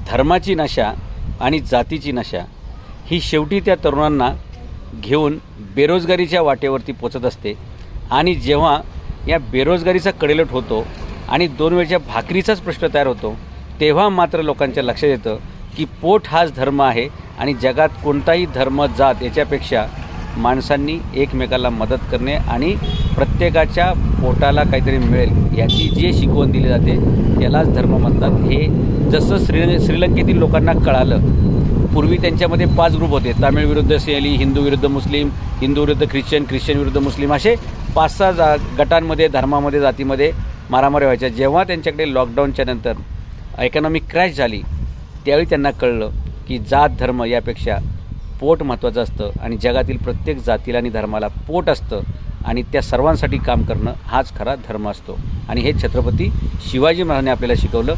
धर्माची नशा आणि जातीची नशा ही शेवटी त्या तरुणांना घेऊन बेरोजगारीच्या वाटेवरती पोचत असते आणि जेव्हा या बेरोजगारीचा कडेलोट होतो आणि 2 वेळच्या भाकरीचाच प्रश्न तयार होतो, तेव्हा मात्र लोकांच्या लक्षात येतं की पोट हाच धर्म आहे आणि जगात कोणताही धर्म जात याच्यापेक्षा माणसांनी एकमेकाला मदत करणे आणि प्रत्येकाच्या पोटाला काहीतरी मिळेल याची जी शिकवण दिली जाते त्यालाच धर्म म्हणतात। हे जसं श्रीलंकेतील लोकांना कळालं, पूर्वी त्यांच्यामध्ये 5 ग्रुप होते, तामिळ विरुद्ध सिंहली, हिंदू विरुद्ध मुस्लिम, हिंदू विरुद्ध ख्रिश्चन, ख्रिश्चन विरुद्ध मुस्लिम, असे 5-6 गटांमध्ये धर्मामध्ये जातीमध्ये मारामारी व्हायच्या। जेव्हा त्यांच्याकडे लॉकडाऊनच्या नंतर इकॉनॉमिक क्रॅश झाली त्यावेळी त्यांना कळलं की जात धर्म यापेक्षा पोट महत्त्वाचं असतं आणि जगातील प्रत्येक जातीला आणि धर्माला पोट असतं आणि त्या सर्वांसाठी काम करणं हाच खरा धर्म असतो। आणि हे छत्रपती शिवाजी महाराजांनी आपल्याला शिकवलं।